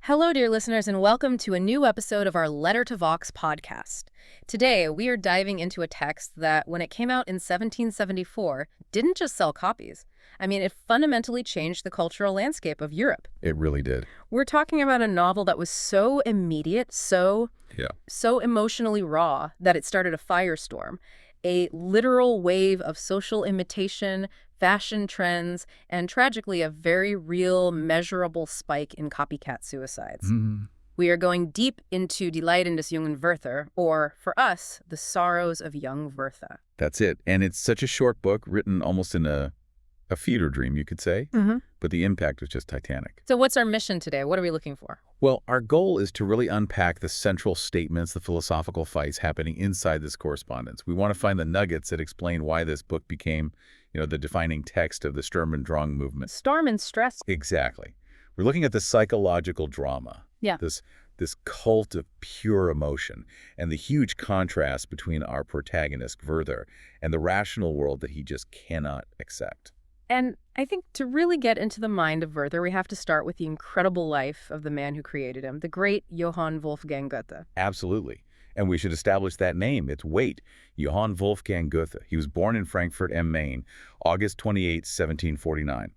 Hello, dear listeners, and welcome to a new episode of our Letter to Vox podcast. Today, we are diving into a text that, when it came out in 1774, didn't just sell copies. It fundamentally changed the cultural landscape of Europe. It really did. We're talking about a novel that was so immediate, so emotionally raw, that it started a firestorm, a literal wave of social imitation, fashion trends, and tragically a very real, measurable spike in copycat suicides. We are going deep into Die Leiden des jungen Werther, or, for us, The Sorrows of Young Werther. That's it. And it's such a short book, written almost in a fever dream, you could say. But the impact was just titanic. So what's our mission today? What are we looking for? Well, our goal is to really unpack the central statements, the philosophical fights happening inside this correspondence. We want to find the nuggets that explain why this book became, the defining text of the Sturm and Drang movement. Storm and stress. Exactly. We're looking at the psychological drama. Yeah. This cult of pure emotion and the huge contrast between our protagonist, Werther, and the rational world that he just cannot accept. And I think to really get into the mind of Werther, we have to start with the incredible life of the man who created him, the great Johann Wolfgang Goethe. Absolutely. And we should establish that name. It's weight. Johann Wolfgang Goethe. He was born in Frankfurt am Main, August 28, 1749.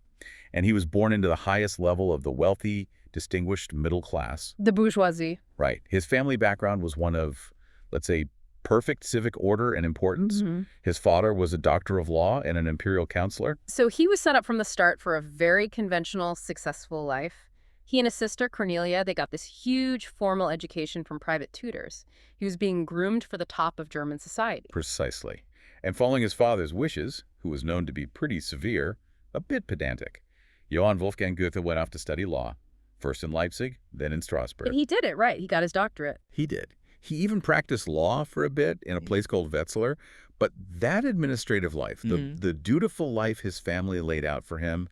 And he was born into the highest level of the wealthy, distinguished middle class. The bourgeoisie. Right. His family background was one of, let's say, perfect civic order and importance. His father was a doctor of law and an imperial counselor. So he was set up from the start for a very conventional, successful life. He and his sister, Cornelia, they got this huge formal education from private tutors. He was being groomed for the top of German society. Precisely. And following his father's wishes, who was known to be pretty severe, a bit pedantic, Johann Wolfgang Goethe went off to study law, first in Leipzig, then in Strasbourg. And he did it, right. He got his doctorate. He did. He even practiced law for a bit in a place called Wetzlar. But that administrative life, the dutiful life his family laid out for him,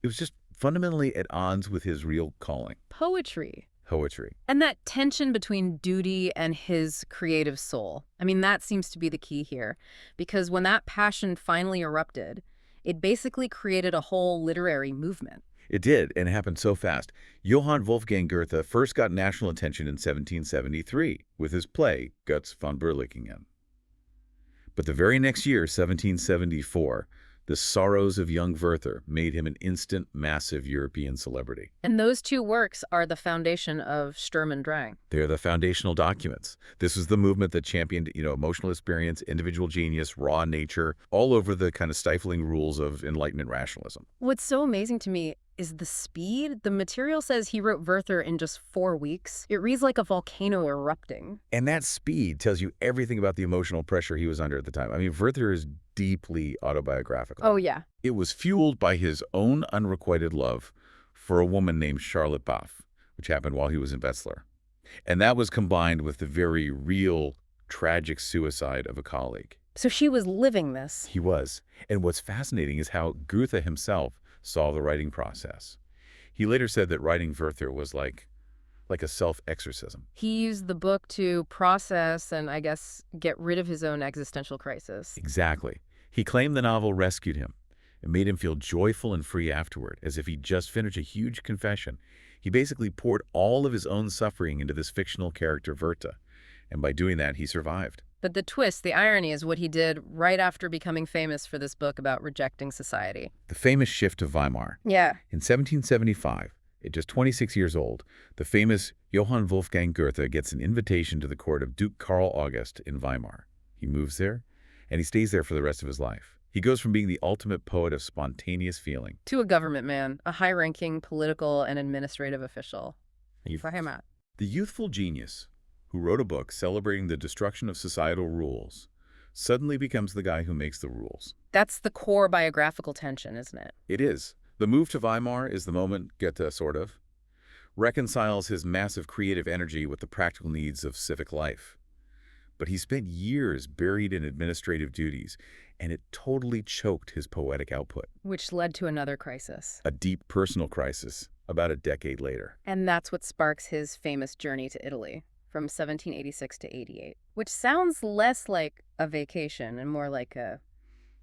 it was just fundamentally at odds with his real calling. Poetry. Poetry. And that tension between duty and his creative soul. That seems to be the key here. Because when that passion finally erupted, it basically created a whole literary movement. It did, and it happened so fast. Johann Wolfgang Goethe first got national attention in 1773 with his play, Götz von Berlichingen. But the very next year, 1774, The Sorrows of Young Werther made him an instant, massive European celebrity. And those two works are the foundation of Sturm and Drang. They're the foundational documents. This was the movement that championed, emotional experience, individual genius, raw nature, all over the kind of stifling rules of Enlightenment rationalism. What's so amazing to me is the speed. The material says he wrote Werther in just 4 weeks. It reads like a volcano erupting. And that speed tells you everything about the emotional pressure he was under at the time. Werther is deeply autobiographical. Oh, yeah. It was fueled by his own unrequited love for a woman named Charlotte Baff, which happened while he was in Wetzlar. And that was combined with the very real, tragic suicide of a colleague. So she was living this. He was. And what's fascinating is how Goethe himself saw the writing process. He later said that writing Werther was like a self-exorcism. He used the book to process and, I guess, get rid of his own existential crisis. Exactly. He claimed the novel rescued him. It made him feel joyful and free afterward, as if he'd just finished a huge confession. He basically poured all of his own suffering into this fictional character, Werther. And by doing that, he survived. But the twist, the irony, is what he did right after becoming famous for this book about rejecting society. The famous shift to Weimar. Yeah. In 1775, at just 26 years old, the famous Johann Wolfgang Goethe gets an invitation to the court of Duke Karl August in Weimar. He moves there, and he stays there for the rest of his life. He goes from being the ultimate poet of spontaneous feeling to a government man, a high-ranking political and administrative official. For him out. The youthful genius who wrote a book celebrating the destruction of societal rules suddenly becomes the guy who makes the rules. That's the core biographical tension, isn't it? It is. The move to Weimar is the moment Goethe, reconciles his massive creative energy with the practical needs of civic life. But he spent years buried in administrative duties, and it totally choked his poetic output. Which led to another crisis. A deep personal crisis about a decade later. And that's what sparks his famous journey to Italy from 1786 to 88, which sounds less like a vacation and more like a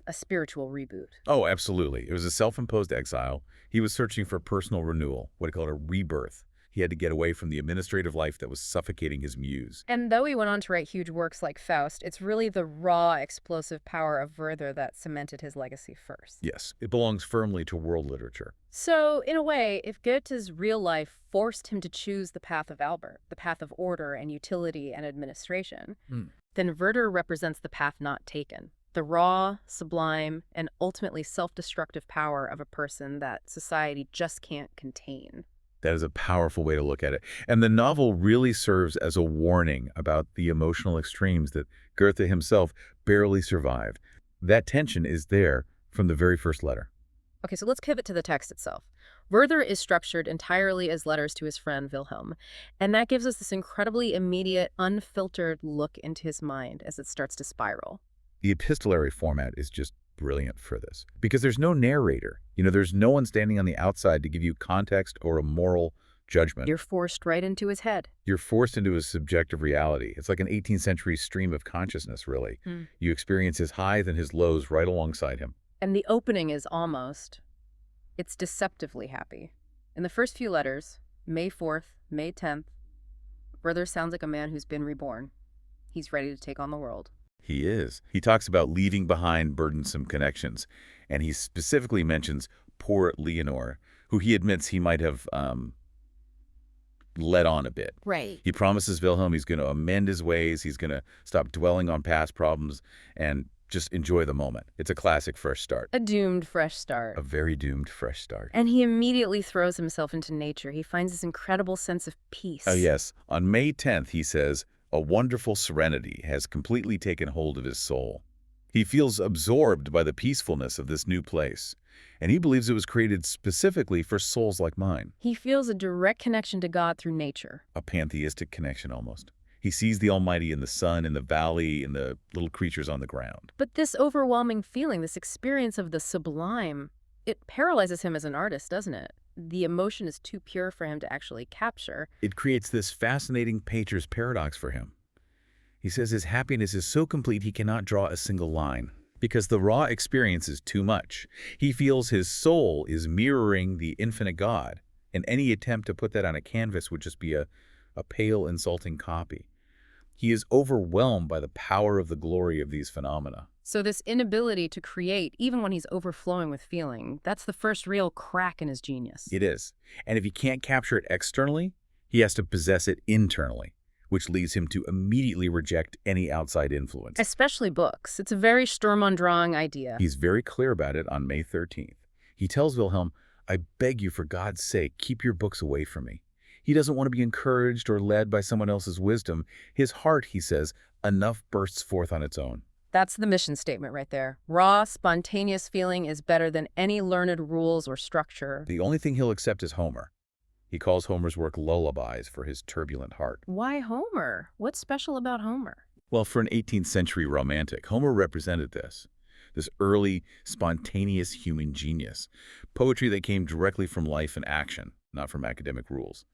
spiritual reboot. Oh, absolutely. It was a self-imposed exile. He was searching for personal renewal, what he called a rebirth. He had to get away from the administrative life that was suffocating his muse. And though he went on to write huge works like Faust, it's really the raw, explosive power of Werther that cemented his legacy first. Yes, it belongs firmly to world literature. So, in a way, if Goethe's real life forced him to choose the path of Albert, the path of order and utility and administration, then Werther represents the path not taken. The raw, sublime, and ultimately self-destructive power of a person that society just can't contain. That is a powerful way to look at it. And the novel really serves as a warning about the emotional extremes that Goethe himself barely survived. That tension is there from the very first letter. Okay, so let's pivot to the text itself. Werther is structured entirely as letters to his friend Wilhelm, and that gives us this incredibly immediate, unfiltered look into his mind as it starts to spiral. The epistolary format is just brilliant for this because there's no narrator. There's no one standing on the outside to give you context or a moral judgment. You're forced right into his head. You're forced into his subjective reality. It's like an 18th century stream of consciousness, really. You experience his highs and his lows right alongside him. And the opening is it's deceptively happy. In the first few letters, May 4th, May 10th, Werther sounds like a man who's been reborn. He's ready to take on the world. He is. He talks about leaving behind burdensome connections, and he specifically mentions poor Leonore, who he admits he might have led on a bit. Right. He promises Wilhelm he's going to amend his ways, he's going to stop dwelling on past problems, and just enjoy the moment. It's a classic fresh start. A doomed fresh start. A very doomed fresh start. And he immediately throws himself into nature. He finds this incredible sense of peace. Oh, yes. On May 10th, he says, a wonderful serenity has completely taken hold of his soul. He feels absorbed by the peacefulness of this new place, and he believes it was created specifically for souls like mine. He feels a direct connection to God through nature. A pantheistic connection, almost. He sees the Almighty in the sun, in the valley, in the little creatures on the ground. But this overwhelming feeling, this experience of the sublime, it paralyzes him as an artist, doesn't it? The emotion is too pure for him to actually capture. It creates this fascinating painter's paradox for him. He says his happiness is so complete he cannot draw a single line because the raw experience is too much. He feels his soul is mirroring the infinite God, and any attempt to put that on a canvas would just be a pale, insulting copy. He is overwhelmed by the power of the glory of these phenomena. So this inability to create, even when he's overflowing with feeling, that's the first real crack in his genius. It is. And if he can't capture it externally, he has to possess it internally, which leads him to immediately reject any outside influence. Especially books. It's a very Sturm und Drang idea. He's very clear about it on May 13th. He tells Wilhelm, I beg you for God's sake, keep your books away from me. He doesn't want to be encouraged or led by someone else's wisdom. His heart, he says, enough bursts forth on its own. That's the mission statement right there. Raw, spontaneous feeling is better than any learned rules or structure. The only thing he'll accept is Homer. He calls Homer's work lullabies for his turbulent heart. Why Homer? What's special about Homer? Well, for an 18th century romantic, Homer represented this early, spontaneous human genius. Poetry that came directly from life and action, not from academic rules.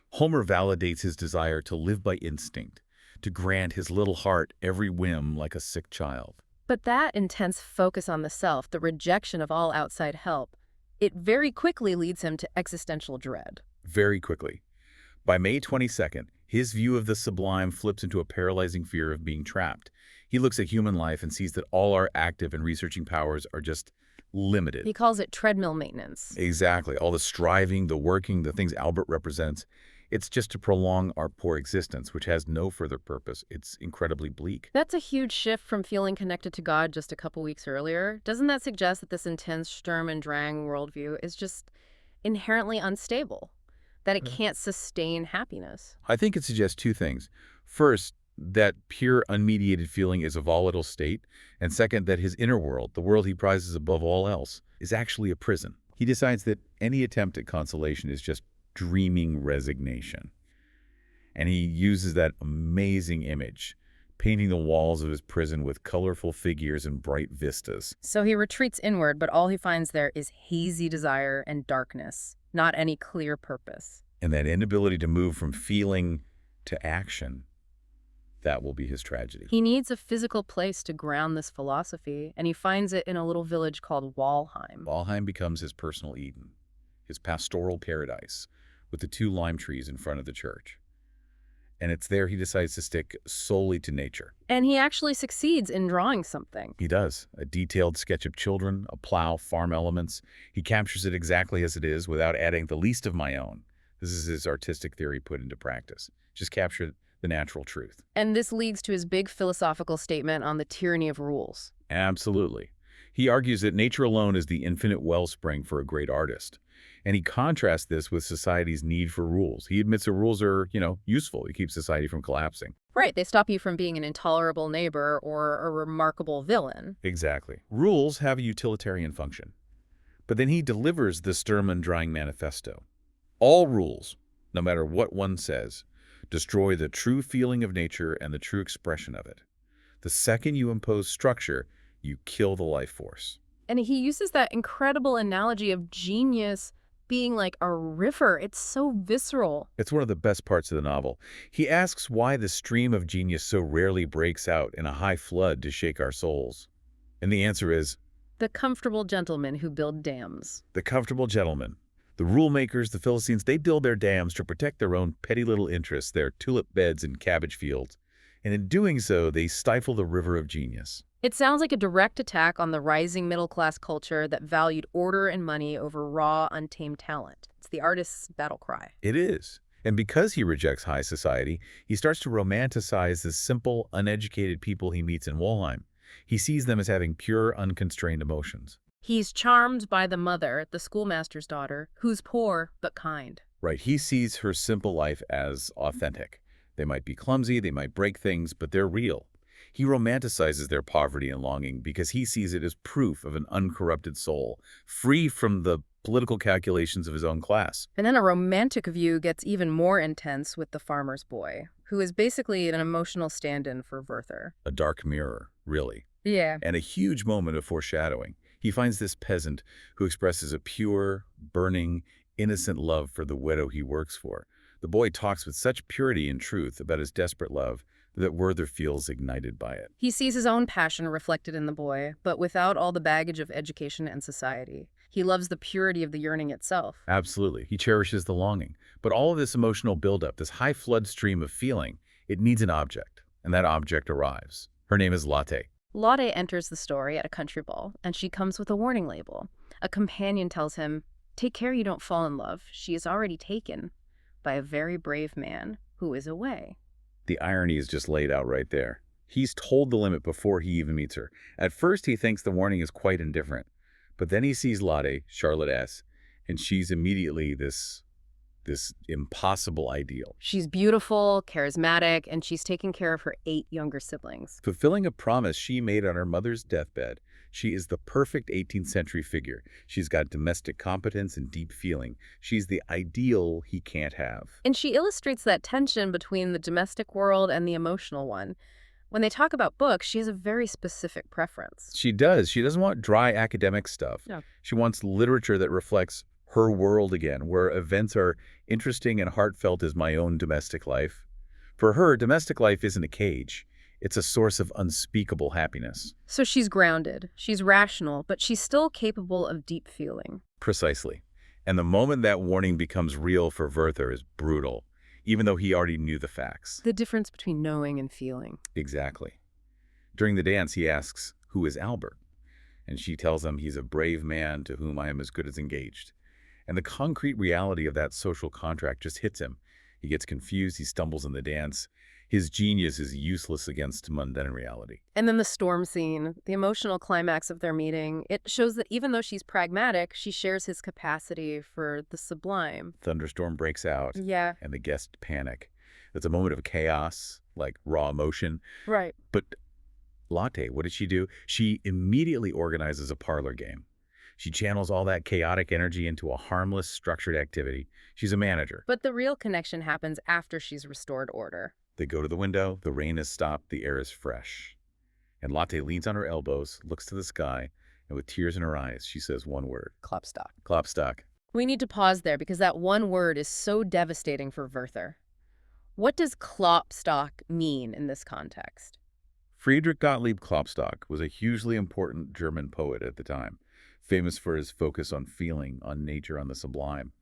Homer validates his desire to live by instinct, to grant his little heart every whim like a sick child. But that intense focus on the self, the rejection of all outside help, it very quickly leads him to existential dread. Very quickly. By May 22nd, his view of the sublime flips into a paralyzing fear of being trapped. He looks at human life and sees that all our active and researching powers are just limited. He calls it treadmill maintenance. Exactly. All the striving, the working, the things Albert represents, it's just to prolong our poor existence, which has no further purpose. It's incredibly bleak. That's a huge shift from feeling connected to God just a couple weeks earlier. Doesn't that suggest that this intense Sturm und Drang worldview is just inherently unstable? That it can't sustain happiness? I think it suggests two things. First, that pure, unmediated feeling is a volatile state. And second, that his inner world, the world he prizes above all else, is actually a prison. He decides that any attempt at consolation is just dreaming resignation. And he uses that amazing image, painting the walls of his prison with colorful figures and bright vistas. So he retreats inward, but all he finds there is hazy desire and darkness, not any clear purpose. And that inability to move from feeling to action, that will be his tragedy. He needs a physical place to ground this philosophy, and he finds it in a little village called Walheim. Walheim becomes his personal Eden, his pastoral paradise, with the 2 lime trees in front of the church. And it's there he decides to stick solely to nature. And he actually succeeds in drawing something. He does. A detailed sketch of children, a plow, farm elements. He captures it exactly as it is without adding the least of my own. This is his artistic theory put into practice. Just capture the natural truth. And this leads to his big philosophical statement on the tyranny of rules. Absolutely. He argues that nature alone is the infinite wellspring for a great artist. And he contrasts this with society's need for rules. He admits that rules are, useful. They keep society from collapsing. Right, they stop you from being an intolerable neighbor or a remarkable villain. Exactly. Rules have a utilitarian function. But then he delivers the Sturm and Drang manifesto. All rules, no matter what one says, destroy the true feeling of nature and the true expression of it. The second you impose structure, you kill the life force. And he uses that incredible analogy of genius being like a river. It's so visceral. It's one of the best parts of the novel. He asks why the stream of genius so rarely breaks out in a high flood to shake our souls. And the answer is, the comfortable gentlemen who build dams. the comfortable gentlemen. The rule makers, the Philistines, they build their dams to protect their own petty little interests, their tulip beds and cabbage fields. And in doing so, they stifle the river of genius. It sounds like a direct attack on the rising middle-class culture that valued order and money over raw, untamed talent. It's the artist's battle cry. It is. And because he rejects high society, he starts to romanticize the simple, uneducated people he meets in Walheim. He sees them as having pure, unconstrained emotions. He's charmed by the mother, the schoolmaster's daughter, who's poor but kind. Right. He sees her simple life as authentic. They might be clumsy, they might break things, but they're real. He romanticizes their poverty and longing because he sees it as proof of an uncorrupted soul, free from the political calculations of his own class. And then a romantic view gets even more intense with the farmer's boy, who is basically an emotional stand-in for Werther. A dark mirror, really. Yeah. And a huge moment of foreshadowing. He finds this peasant who expresses a pure, burning, innocent love for the widow he works for. The boy talks with such purity and truth about his desperate love that Werther feels ignited by it. He sees his own passion reflected in the boy, but without all the baggage of education and society. He loves the purity of the yearning itself. Absolutely. He cherishes the longing. But all of this emotional buildup, this high flood stream of feeling, it needs an object. And that object arrives. Her name is Lotte. Lotte enters the story at a country ball, and she comes with a warning label. A companion tells him, "Take care you don't fall in love. She is already taken by a very brave man who is away." The irony is just laid out right there. He's told the limit before he even meets her. At first, he thinks the warning is quite indifferent. But then he sees Lotte, Charlotte S., and she's immediately this impossible ideal. She's beautiful, charismatic, and she's taking care of her 8 younger siblings. Fulfilling a promise she made on her mother's deathbed, she is the perfect 18th century figure. She's got domestic competence and deep feeling. She's the ideal he can't have. And she illustrates that tension between the domestic world and the emotional one. When they talk about books, she has a very specific preference. She does. She doesn't want dry academic stuff. No. She wants literature that reflects her world again, where events are interesting and heartfelt as my own domestic life. For her, domestic life isn't a cage. It's a source of unspeakable happiness. So she's grounded, she's rational, but she's still capable of deep feeling. Precisely. And the moment that warning becomes real for Werther is brutal, even though he already knew the facts. The difference between knowing and feeling. Exactly. During the dance, he asks, "Who is Albert?" And she tells him he's a brave man to whom I am as good as engaged. And the concrete reality of that social contract just hits him. He gets confused, he stumbles in the dance. His genius is useless against mundane reality. And then the storm scene, the emotional climax of their meeting, it shows that even though she's pragmatic, she shares his capacity for the sublime. Thunderstorm breaks out, Yeah. and the guests panic. It's a moment of chaos, like raw emotion. Right. But Lotte, what does she do? She immediately organizes a parlor game. She channels all that chaotic energy into a harmless, structured activity. She's a manager. But the real connection happens after she's restored order. They go to the window, the rain has stopped, the air is fresh. And Lotte leans on her elbows, looks to the sky, and with tears in her eyes, she says one word. Klopstock. Klopstock. We need to pause there because that one word is so devastating for Werther. What does Klopstock mean in this context? Friedrich Gottlieb Klopstock was a hugely important German poet at the time, famous for his focus on feeling, on nature, on the sublime.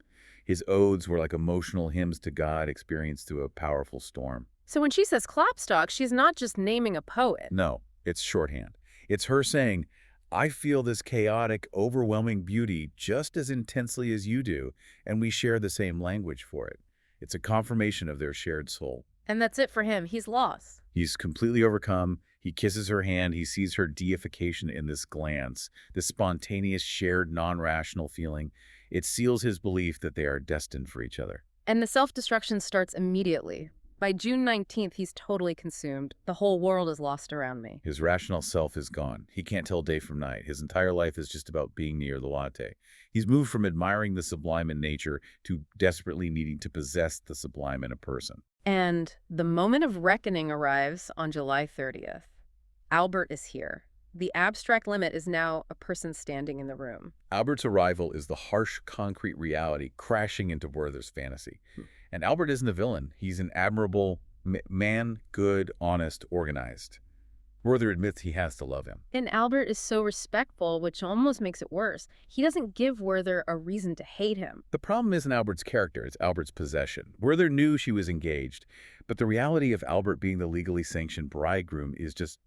His odes were like emotional hymns to God experienced through a powerful storm. So when she says Klopstock, she's not just naming a poet. No, it's shorthand. It's her saying, I feel this chaotic, overwhelming beauty just as intensely as you do, and we share the same language for it. It's a confirmation of their shared soul. And that's it for him. He's lost. He's completely overcome. He kisses her hand. He sees her deification in this glance, this spontaneous, shared, non-rational feeling. It seals his belief that they are destined for each other. And the self-destruction starts immediately. By June 19th, he's totally consumed. The whole world is lost around me. His rational self is gone. He can't tell day from night. His entire life is just about being near the latte. He's moved from admiring the sublime in nature to desperately needing to possess the sublime in a person. And the moment of reckoning arrives on July 30th. Albert is here. The abstract limit is now a person standing in the room. Albert's arrival is the harsh, concrete reality crashing into Werther's fantasy. And Albert isn't a villain. He's an admirable man, good, honest, organized. Werther admits he has to love him. And Albert is so respectful, which almost makes it worse. He doesn't give Werther a reason to hate him. The problem isn't Albert's character, it's Albert's possession. Werther knew she was engaged, but the reality of Albert being the legally sanctioned bridegroom is just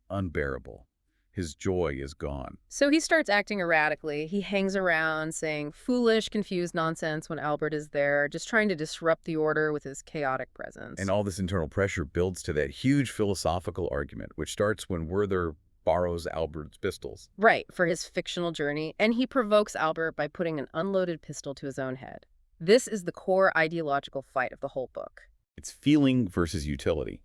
unbearable. His joy is gone. So he starts acting erratically. He hangs around saying foolish, confused nonsense when Albert is there, just trying to disrupt the order with his chaotic presence. And all this internal pressure builds to that huge philosophical argument, which starts when Werther borrows Albert's pistols. Right, for his fictional journey, and he provokes Albert by putting an unloaded pistol to his own head. This is the core ideological fight of the whole book. It's feeling versus utility.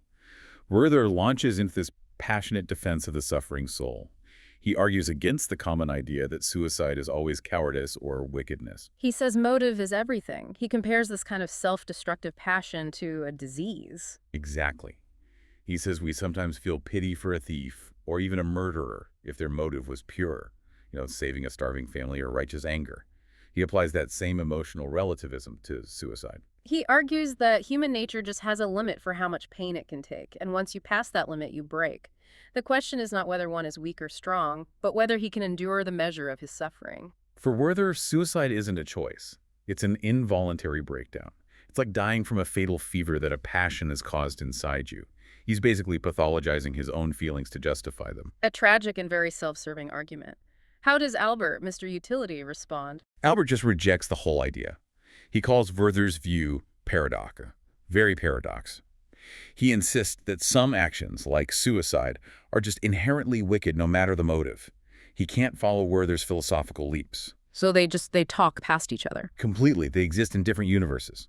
Werther launches into this passionate defense of the suffering soul. He argues against the common idea that suicide is always cowardice or wickedness. He says motive is everything. He compares this kind of self-destructive passion to a disease. Exactly. He says we sometimes feel pity for a thief or even a murderer if their motive was pure, saving a starving family or righteous anger. He applies that same emotional relativism to suicide. He argues that human nature just has a limit for how much pain it can take, and once you pass that limit, you break. The question is not whether one is weak or strong, but whether he can endure the measure of his suffering. For Werther, suicide isn't a choice. It's an involuntary breakdown. It's like dying from a fatal fever that a passion has caused inside you. He's basically pathologizing his own feelings to justify them. A tragic and very self-serving argument. How does Albert, Mr. Utility, respond? Albert just rejects the whole idea. He calls Werther's view paradox, very paradox. He insists that some actions, like suicide, are just inherently wicked no matter the motive. He can't follow Werther's philosophical leaps. So they talk past each other. Completely. They exist in different universes.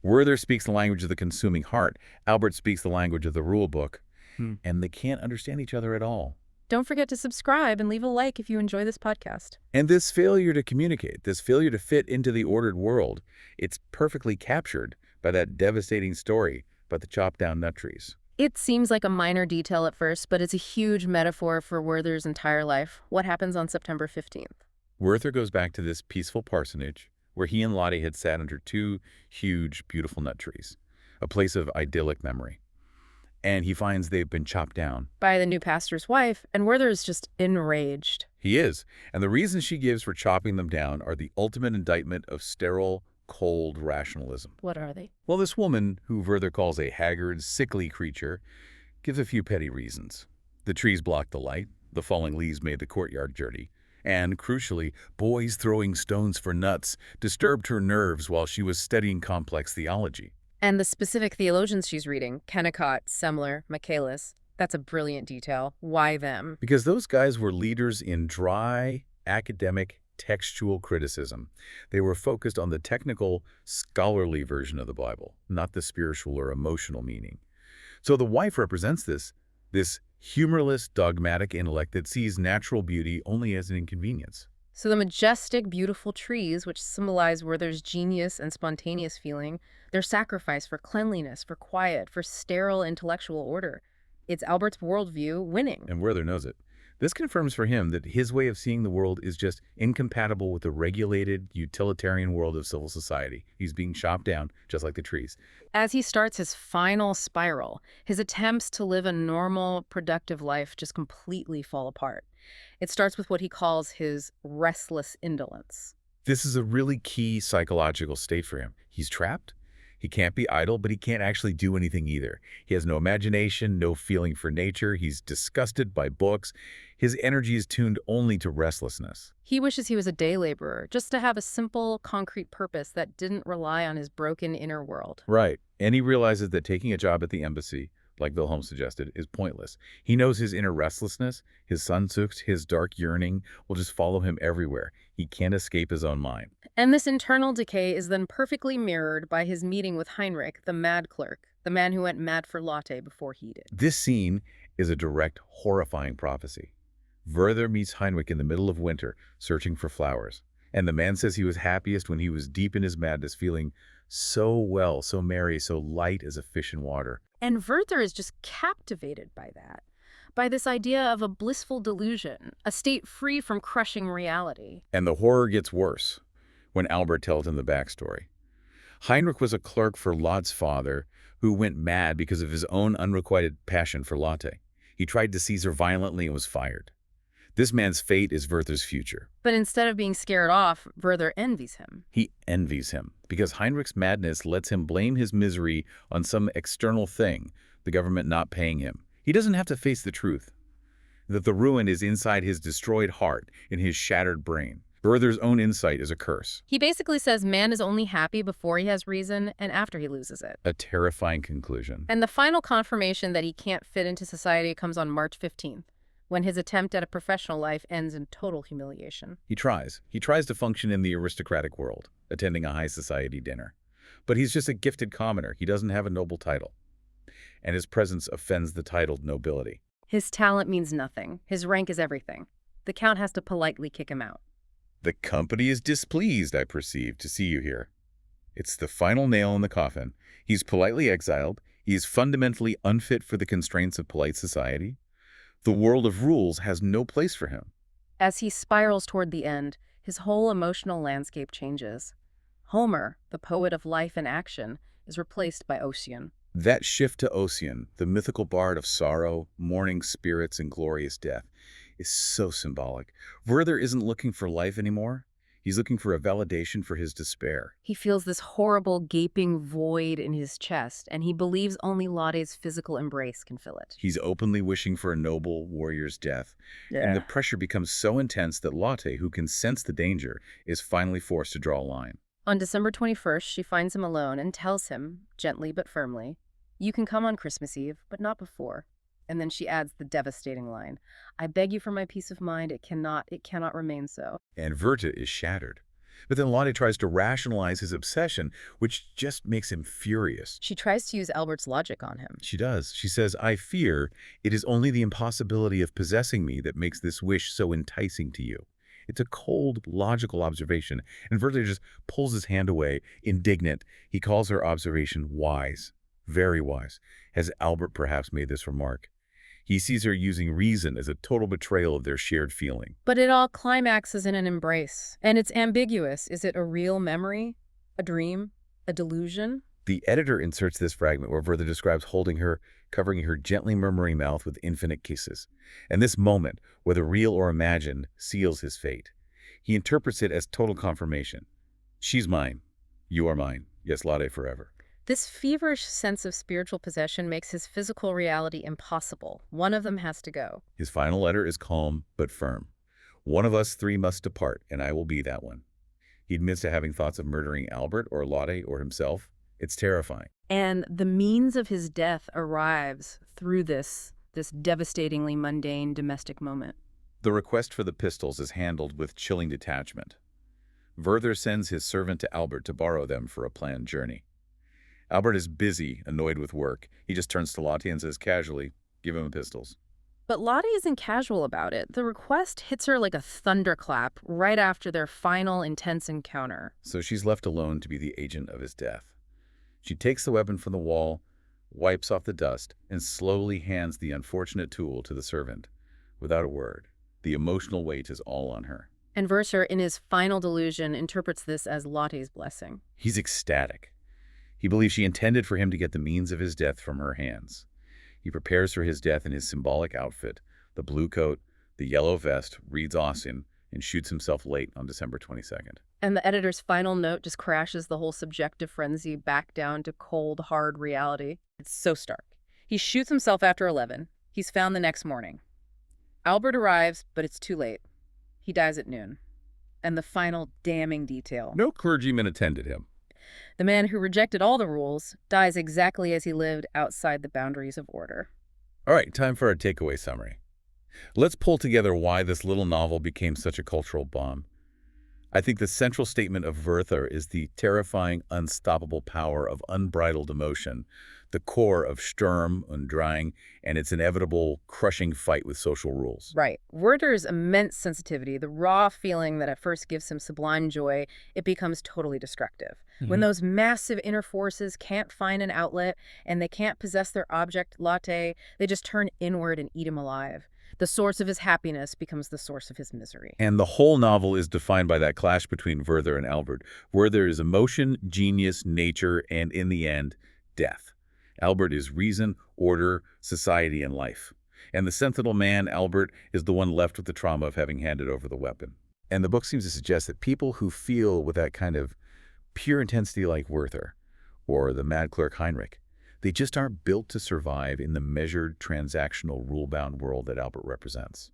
Werther speaks the language of the consuming heart. Albert speaks the language of the rule book. And they can't understand each other at all. Don't forget to subscribe and leave a like if you enjoy this podcast. And this failure to communicate, this failure to fit into the ordered world, it's perfectly captured by that devastating story about the chopped down nut trees. It seems like a minor detail at first, but it's a huge metaphor for Werther's entire life. What happens on September 15th? Werther goes back to this peaceful parsonage where he and Lottie had sat under two huge, beautiful nut trees, a place of idyllic memory. And he finds they've been chopped down. By the new pastor's wife, and Werther is just enraged. He is. And the reasons she gives for chopping them down are the ultimate indictment of sterile, cold rationalism. What are they? Well, this woman, who Werther calls a haggard, sickly creature, gives a few petty reasons. The trees blocked the light, the falling leaves made the courtyard dirty, and, crucially, boys throwing stones for nuts disturbed her nerves while she was studying complex theology. And the specific theologians she's reading, Kennicott, Semler, Michaelis, that's a brilliant detail. Why them? Because those guys were leaders in dry, academic, textual criticism. They were focused on the technical, scholarly version of the Bible, not the spiritual or emotional meaning. So the wife represents this humorless, dogmatic intellect that sees natural beauty only as an inconvenience. So the majestic, beautiful trees, which symbolize Werther's genius and spontaneous feeling, their sacrifice for cleanliness, for quiet, for sterile intellectual order. It's Albert's worldview winning. And Werther knows it. This confirms for him that his way of seeing the world is just incompatible with the regulated, utilitarian world of civil society. He's being chopped down, just like the trees. As he starts his final spiral, his attempts to live a normal, productive life just completely fall apart. It starts with what he calls his restless indolence. This is a really key psychological state for him. He's trapped. He can't be idle, but he can't actually do anything either. He has no imagination, no feeling for nature. He's disgusted by books. His energy is tuned only to restlessness. He wishes he was a day laborer, just to have a simple, concrete purpose that didn't rely on his broken inner world. Right. And he realizes that taking a job at the embassy, like Wilhelm suggested, is pointless. He knows his inner restlessness, his Sehnsucht, his dark yearning will just follow him everywhere. He can't escape his own mind. And this internal decay is then perfectly mirrored by his meeting with Heinrich, the mad clerk, the man who went mad for Lotte before he did. This scene is a direct, horrifying prophecy. Werther meets Heinrich in the middle of winter, searching for flowers. And the man says he was happiest when he was deep in his madness, feeling so well, so merry, so light as a fish in water. And Werther is just captivated by that, by this idea of a blissful delusion, a state free from crushing reality. And the horror gets worse when Albert tells him the backstory. Heinrich was a clerk for Lotte's father who went mad because of his own unrequited passion for Lotte. He tried to seize her violently and was fired. This man's fate is Werther's future. But instead of being scared off, Werther envies him. He envies him because Heinrich's madness lets him blame his misery on some external thing, the government not paying him. He doesn't have to face the truth, that the ruin is inside his destroyed heart, in his shattered brain. Werther's own insight is a curse. He basically says man is only happy before he has reason and after he loses it. A terrifying conclusion. And the final confirmation that he can't fit into society comes on March 15th. When his attempt at a professional life ends in total humiliation. He tries. He tries to function in the aristocratic world, attending a high society dinner. But he's just a gifted commoner. He doesn't have a noble title. And his presence offends the titled nobility. His talent means nothing. His rank is everything. The count has to politely kick him out. The company is displeased, I perceive, to see you here. It's the final nail in the coffin. He's politely exiled. He is fundamentally unfit for the constraints of polite society. The world of rules has no place for him. As he spirals toward the end, his whole emotional landscape changes. Homer, the poet of life and action, is replaced by Ossian. That shift to Ossian, the mythical bard of sorrow, mourning spirits, and glorious death, is so symbolic. Werther isn't looking for life anymore. He's looking for a validation for his despair. He feels this horrible, gaping void in his chest, and he believes only Lotte's physical embrace can fill it. He's openly wishing for a noble warrior's death. And the pressure becomes so intense that Lotte, who can sense the danger, is finally forced to draw a line. On December 21st, she finds him alone and tells him, gently but firmly, "You can come on Christmas Eve, but not before." And then she adds the devastating line, "I beg you for my peace of mind, it cannot remain so." And Werther is shattered. But then Lotte tries to rationalize his obsession, which just makes him furious. She tries to use Albert's logic on him. She does. She says, "I fear it is only the impossibility of possessing me that makes this wish so enticing to you." It's a cold, logical observation, and Werther just pulls his hand away, indignant. He calls her observation wise, very wise. Has Albert perhaps made this remark? He sees her using reason as a total betrayal of their shared feeling. But it all climaxes in an embrace, and it's ambiguous. Is it a real memory, a dream, a delusion? The editor inserts this fragment where Werther describes holding her, covering her gently murmuring mouth with infinite kisses. And this moment, whether real or imagined, seals his fate. He interprets it as total confirmation. She's mine. You are mine. Yes, Lotte forever. This feverish sense of spiritual possession makes his physical reality impossible. One of them has to go. His final letter is calm but firm. One of us three must depart, and I will be that one. He admits to having thoughts of murdering Albert or Lotte or himself. It's terrifying. And the means of his death arrives through this devastatingly mundane domestic moment. The request for the pistols is handled with chilling detachment. Werther sends his servant to Albert to borrow them for a planned journey. Albert is busy, annoyed with work. He just turns to Lotte and says casually, "Give him the pistols." But Lotte isn't casual about it. The request hits her like a thunderclap right after their final intense encounter. So she's left alone to be the agent of his death. She takes the weapon from the wall, wipes off the dust, and slowly hands the unfortunate tool to the servant. Without a word, the emotional weight is all on her. And Werther, in his final delusion, interprets this as Lotte's blessing. He's ecstatic. He believes she intended for him to get the means of his death from her hands. He prepares for his death in his symbolic outfit, the blue coat, the yellow vest, reads Ossian, and shoots himself late on December 22nd. And the editor's final note just crashes the whole subjective frenzy back down to cold, hard reality. It's so stark. He shoots himself after 11. He's found the next morning. Albert arrives, but it's too late. He dies at noon. And the final damning detail. No clergyman attended him. The man who rejected all the rules dies exactly as he lived outside the boundaries of order. All right, time for our takeaway summary. Let's pull together why this little novel became such a cultural bomb. I think the central statement of Werther is the terrifying, unstoppable power of unbridled emotion, the core of Sturm and Drang, and its inevitable, crushing fight with social rules. Right. Werther's immense sensitivity, the raw feeling that at first gives him sublime joy, it becomes totally destructive. When those massive inner forces can't find an outlet and they can't possess their object latte, they just turn inward and eat him alive. The source of his happiness becomes the source of his misery. And the whole novel is defined by that clash between Werther and Albert. Werther is emotion, genius, nature, and in the end, death. Albert is reason, order, society, and life. And the sensible man, Albert, is the one left with the trauma of having handed over the weapon. And the book seems to suggest that people who feel with that kind of pure intensity like Werther, or the mad clerk Heinrich, they just aren't built to survive in the measured, transactional, rule-bound world that Albert represents.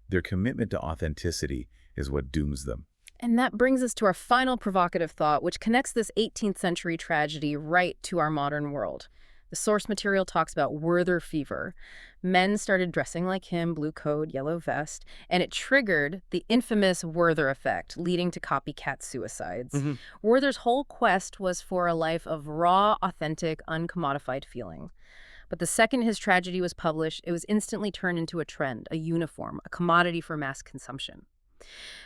Their commitment to authenticity is what dooms them. And that brings us to our final provocative thought, which connects this 18th century tragedy right to our modern world. The source material talks about Werther Fever. Men started dressing like him, blue coat, yellow vest, and it triggered the infamous Werther effect, leading to copycat suicides. Werther's whole quest was for a life of raw, authentic, uncommodified feeling. But the second his tragedy was published, it was instantly turned into a trend, a uniform, a commodity for mass consumption.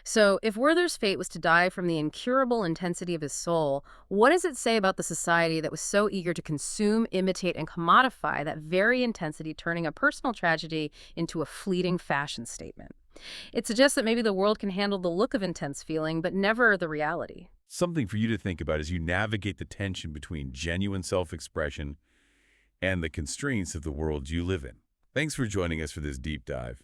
So if Werther's fate was to die from the incurable intensity of his soul, what does it say about the society that was so eager to consume, imitate, and commodify that very intensity, turning a personal tragedy into a fleeting fashion statement? It suggests that maybe the world can handle the look of intense feeling, but never the reality. Something for you to think about as you navigate the tension between genuine self-expression and the constraints of the world you live in. Thanks for joining us for this deep dive.